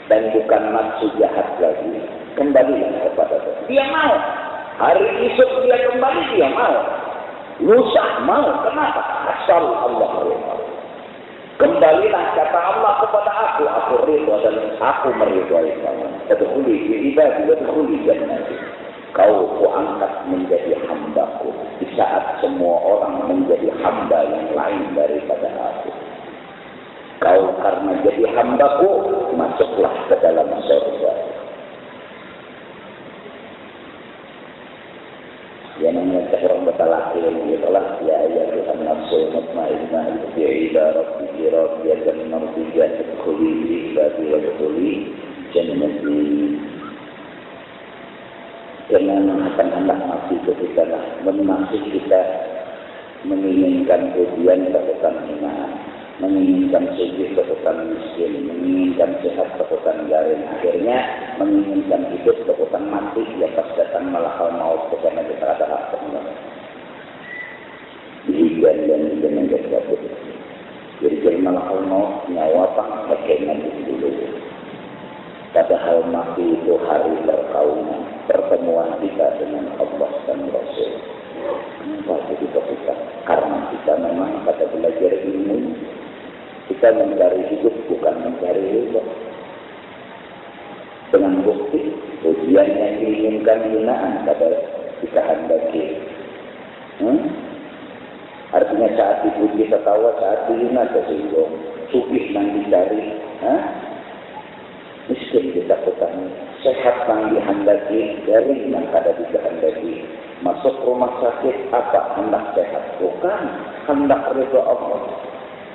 dan bukan nafsu jahat lagi, kembalilah kepada Tuhan. Dia mau. Hari esok dia kembali, dia mau. Lusa mau. Kenapa? Asal Allah ridha. Kembalilah kata Allah kepada aku ridha dan aku meridhai kamu. Tadkhuli fi ibadi wa tadkhuli jannati. Kau kuangkat menjadi hambaku di saat semua orang menjadi hamba yang lain daripada aku. Kau karena jadi hambaku, masuklah ke dalam surga. Yang namanya seorang bertalaqi itulah ya ayyuhan nafsul mutmainnah irji'i ila rabbiki radiyatan mardiyah tadkhuli fi ibadi wa tadkhuli jannati. Jangan akan hendak mati ketika masih kita menginginkan ujian ketukan iman, menginginkan suci ketukan miskin, menginginkan sehat ketukan garing, akhirnya menginginkan hidup ketukan mati, ya pas datang malakal maut karena kita ada hak teman. Dihigan dan dengan kesabut. Jadi malakal maut nyawa pang bagaimana dulu. Padahal mati itu hari perkauman, pertemuan kita dengan Allah dan Rasul. Kenapa jadi ketika? Karena kita memang pada belajar ilmu, kita mencari hidup bukan mencari hidup. Dengan bukti, ujian yang diinginkan hinaan pada kita hendaki. Artinya saat dipuji tertawa, saat dihina tersinggung, sukih yang dicari, miskin ditakutan, sehat yang dihendaki, garing yang ada dikehendaki. Masuk rumah sakit apa? Hendak sehat? Bukan, hendak ridha Allah.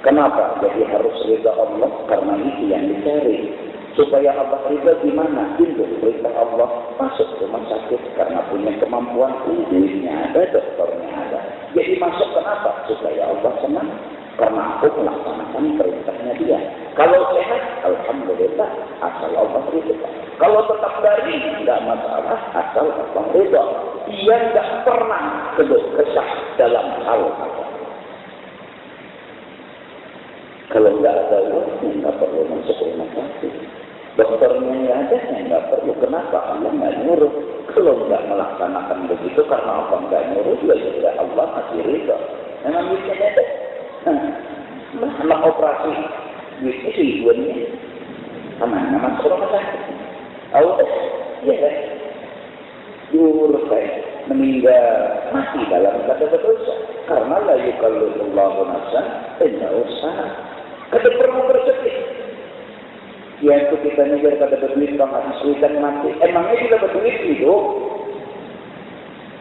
Kenapa? Jadi harus ridha Allah karena itu yang dicari. Supaya Allah ridha gimana? Tunduk perintah Allah, masuk rumah sakit karena punya kemampuan, duitnya ada, dokternya ada. Jadi masuk kenapa? Supaya Allah senang. Karena aku melaksanakan perintahnya dia. Kalau sehat, alhamdulillah, asal Allah ridha. Kalau tetap dari, tidak masalah, asal Allah ridha. Dia tidak pernah keluh kesah dalam hal apa. Kalau tidak ada uang, tidak perlu masuk rumah sakit. Dokternya yang ada, tidak perlu. Kenapa? Allah tidak nyuruh. Kalau tidak melaksanakan begitu, karena Allah tidak nyuruh, juga Allah masih ridha. Memang bisa ada. Anak operasi duitnya ribuannya nama rumah sakit ya kan diuruskan meninggal mati dalam kata dosa karena la yukallifullahu nafsan illa wus'aha. Kada perlu bersedih ya itu kita ngejar kada berduit bang kesulitan mati emangnya kita berduit hidup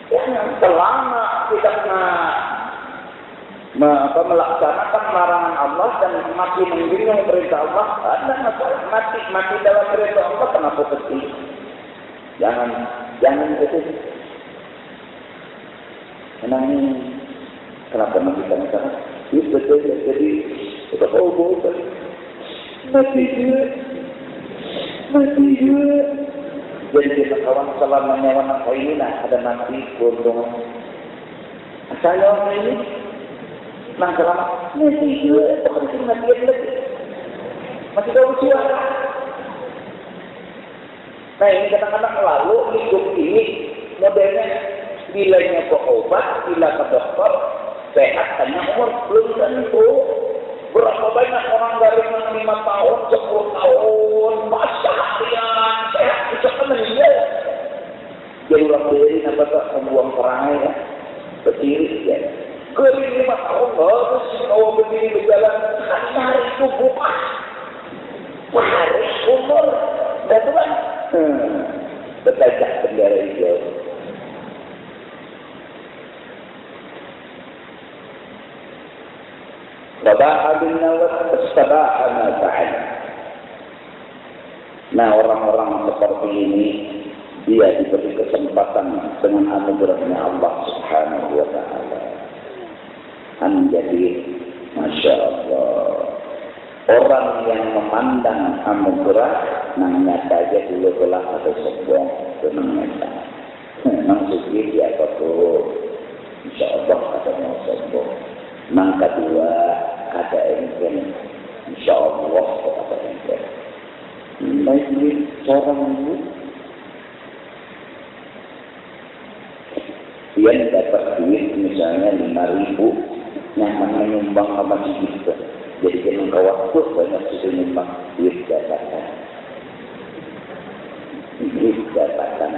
ya selama kita melaksanakan larangan Allah dan mati menjunjung perintah Allah, ada masalah mati dalam perintah Allah kenapa sedih? Jangan sedih. Menangis. Kenapa mati masalah? Itu betul jadi kita bohong. Mati juga. Jadi kita kawan selamanya warna ini ada mati untung. Saya ini. Nah selama masih juga, bukan mati lagi, masih tahu siapa? Nah ini kadang-kadang lalu hidup ini modelnya bilanya ke obat, bila ke dokter, sehat hanya umur belum tentu. Berapa banyak orang dari 5 tahun, 10 tahun, masa harian, sehat bisa meninggal. Jadi orang beri apa membuang perangai ya, berdiri ya. Kering 5 tahun harus kalau berdiri berjalan, hari itu buka. Hari umur, dan itu kan bertajak bendera hijau. Tabaha bin nawat tabaha ma ta'ala. Nah orang-orang seperti ini dia diberi kesempatan dengan anugerahnya Allah Subhanahu wa ta'ala. Menjadi Masya Allah orang yang memandang anugerah nangnya saja dulu telah ada sombong tenangnya. Maksudnya dia betul Insya Allah ada mau sombong. Yang kedua kata engkau Insya Allah kata engkau baik orang itu dia dapat duit misalnya 5.000 nyaman menyumbang ke masjid itu. Jadi dia waktu banyak sudah nyumbang duit jabatan. Duit jabatan.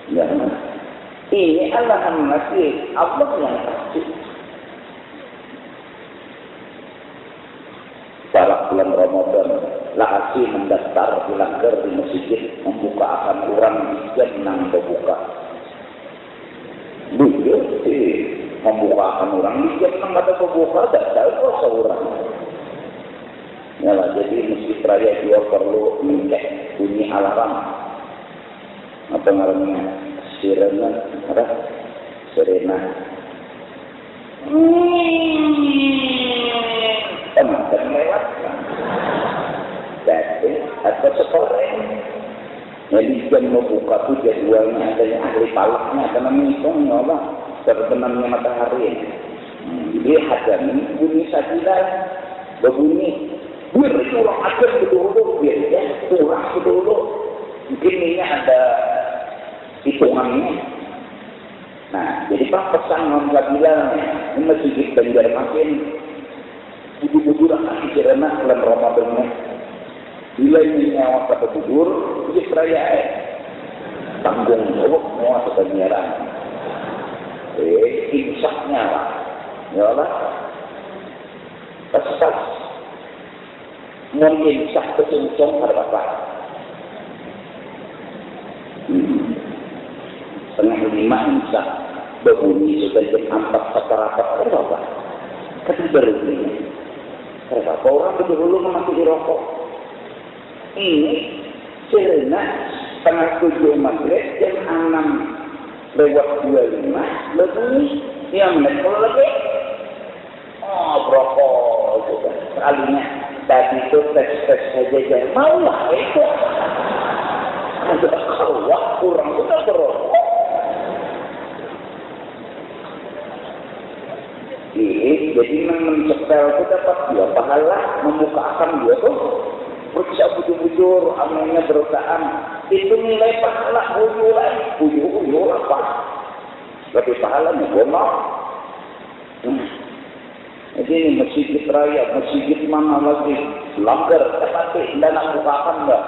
Ya, ini Allah masih Allah yang kasih. Pada bulan Ramadan, La'asi mendaftar dilanggar di masjid membuka akan orang jam 6 berbuka. Dulu sih membuka akan orang di jam 6 ada berbuka, tak tahu seorang. Ya lah, jadi masjid raya juga perlu mencek bunyi alarm. Apa namanya? Sirena, apa? Sirena. Teman lewat. Jadi atau sekoreng. Jadi jam membuka tu jadwalnya ada yang ahli palaknya karena menghitungnya Allah terbenamnya matahari. Jadi hadam bunyi sajidah berbunyi. Biar itu orang akan betul-betul biar ya kurang betul-betul. Mungkin ini ada hitungannya. Nah, jadi Pak pesan Muhammad bilang ini masjid Banjarmasin bujur-bujur akan dikirana bulan Ramadan. Bila ini nyawa kata bujur, masjid raya tanggung jawab semua sebenarnya. Insaknya lah, ya lah. Pesat, mungkin insyak kesuncung pada bapak. Setengah 5 insya berbunyi sudah jam 4 separapat berapa? Ketiga ini berapa orang dulu memasuki rokok ini sirena setengah 7 maghrib jam 6 lewat 25 berbunyi yang menit kalau lebih berokok juga sekalinya tadi itu tes saja jangan mau lah itu ada keluar kurang kita berokok. Jadi mencekal itu dapat dia pahala membukakan dia tuh periksa bujur-bujur amalnya berusahaan itu nilai pahala bujur apa tapi pahalanya bomak. Jadi ini masjid raya masjid mana lagi langgar tapi tidak nak bukakan enggak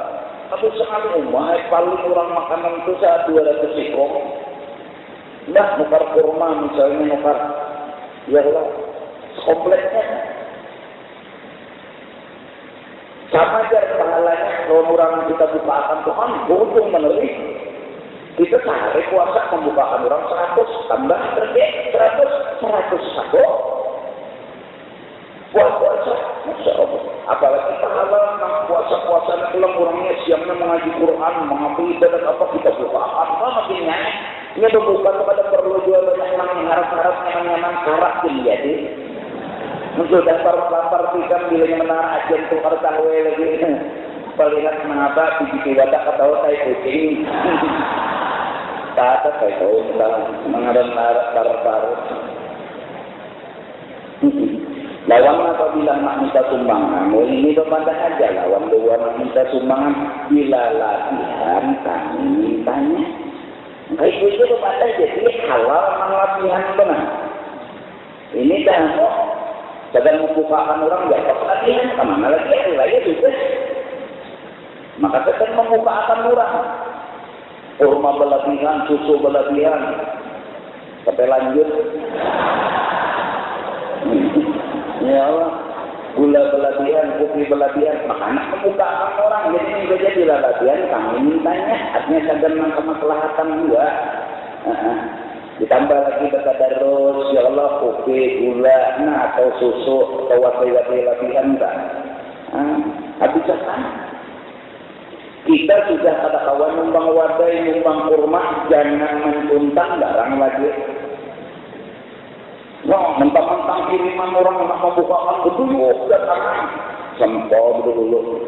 tapi sekali paling kurang makanan itu saat 200 ekor nah nukar kurma misalnya nukar ya Allah, kompleknya sama aja pahalanya kalau orang kita bukakan Tuhan, ujung menerima kita sehari puasa membukakan orang 100 tambah 100 satu puasa Masya Allah apalagi pahala puasa pulang orangnya siangnya mengaji Quran mengambil ibadat apa kita bukakan makinnya ini berbuka kepada perlu jual banyak yang harap-harap nyaman-nyaman karak jadi untuk dasar lapar pikam bilanya menara ajen tukar tahu lagi pelihat mengapa begitu wadah ketawa saya kucing tak saya tahu tentang mengadam taruh Lawan apabila nak minta sumbangan, ini pandang aja lawan dua nak minta sumbangan bila latihan kami mintanya. Kayak itu pandang jadi halal latihan benar. Ini dah mau sedang membukakan orang nggak dapat latihan kemana lagi ya juga. Maka sedang membukakan orang. Kurma berlebihan, susu berlebihan, sampai lanjut. Ya Allah, gula berlebihan, kopi berlebihan, maka anak membukakan orang. Jadi juga jadi latihan kami mintanya, artinya sadar kemaslahatan juga. Ditambah lagi bertadarus, ya Allah, kopi, gula, atau susu, atau wakil-wakil latihan enggak. Habis kan? Kita sudah ada kawan numbang wadai, numbang kurma, jangan mentuntang barang lagi. Wah, mentang-mentang kiriman orang nak membukakan betul, dan tangan sempol dulu.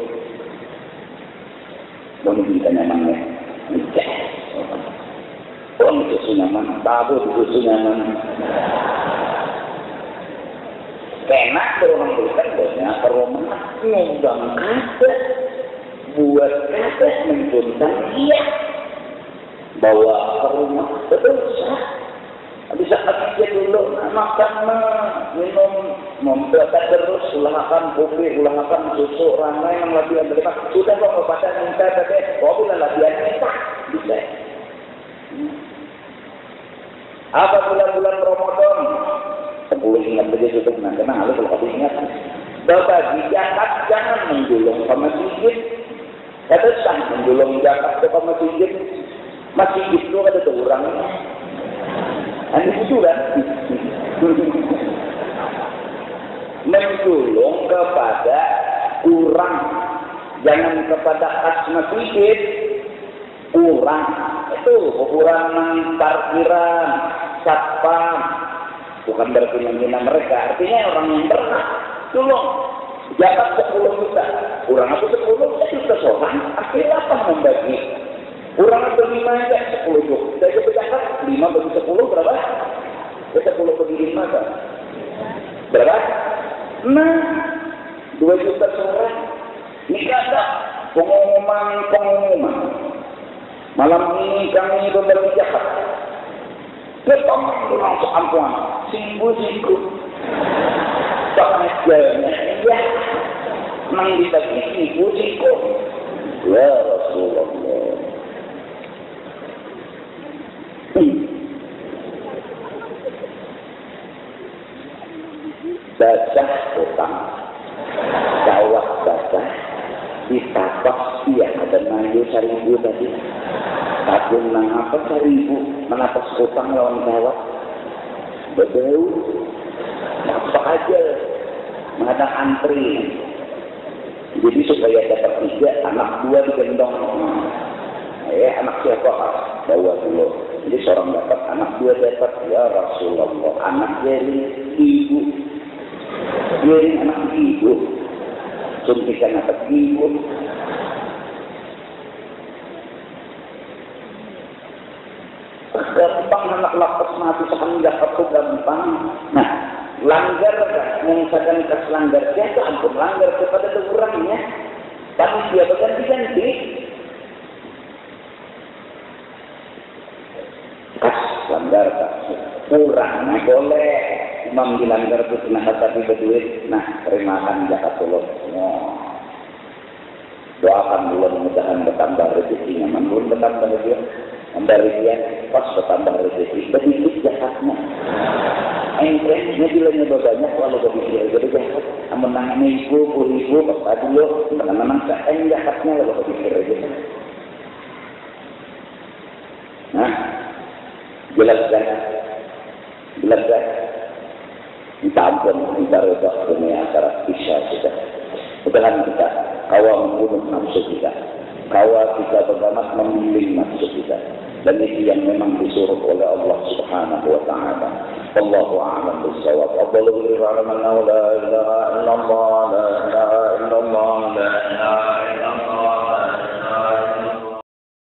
Boleh kita nyaman ya? Oh, itu nyaman, babu itu nyaman. Enak berorang bukan bosnya, peromah ngundang kata, buat kata mentuntang dia, bawa ke rumah terus. Bisa kerja dulu, makan, minum, membakar terus, ulangkan kopi, ulangkan susu, ramai yang latihan berapa. Sudah kok kepada minta tadi, kok bila latihan minta, bisa. Apa bulan-bulan Ramadan? 10 ingat saja cukup, nah kenang halus kalau kau ingat. Berbagi zakat jangan menjulung ke masjid. Kata sah menjulung zakat ke masjid. Masjid itu ada orangnya. Ini kusuran menjulung kepada orang, jangan kepada khas masjid. Orang itu ukuran parkiran, satpam, bukan berarti menghina mereka. Artinya orang yang berhak tolong zakat 10 juta, kurang aku 10 juta seorang, akhirnya apa membagi? Kurang atau 5 aja, 10 juta. Dari berzakat, 5 bagi 10 berapa? 10 bagi 5 kan? Berapa? Nah, 2 juta seorang. Ini kata pengumuman. Malam ini kami memberi zakat. Ketemu langsung ampuan. Singgu. Tak jalannya. Ya. Nang dibagi singgu. Ya Rasulullah. Basah utang, jawab basah, ditapak iya ada nayu 1.000 tadi, tapi mengapa 1.000 menapak utang lawan jawab, berbau, apa aja, mengadang antri, jadi supaya dapat 3, anak 2 digendong. Anak siapa bawa dulu. Jadi seorang dapat, anak 2 dapat. Ya Rasulullah, anak dari ibu, dari anak ibu, suntikan anak ibu. Gampang anak lapas mati sekarang dapat tuh gampang. Nah, langgar mengusahakan kas langgar siapa? Ampun langgar kepada orangnya. Tapi dia berganti-ganti. Langgar tak kurang, nah boleh imam dilanggar itu kenapa tapi berduit, nah terimakan zakat dulu. Doakan bulan mudahan bertambah rezekinya, bulan bertambah rezeki, dia pas bertambah rezeki, sedikit zakatnya. Engkresnya bilangnya banyak kalau berpikir jadi zakat, menangani ibu, pas dulu menang seeng zakatnya kalau berpikir gitu. Nah. Jelas kan? Minta ampun, minta reda dunia akhirat bisa sudah. Mudahan kita kawal membunuh nafsu kita, kawal kita bagaimana membimbing nafsu kita, dan itu yang memang disuruh oleh Allah Subhanahu wa Ta'ala. Wallahu a'lam bishawab. Allahu la ilaha illallah.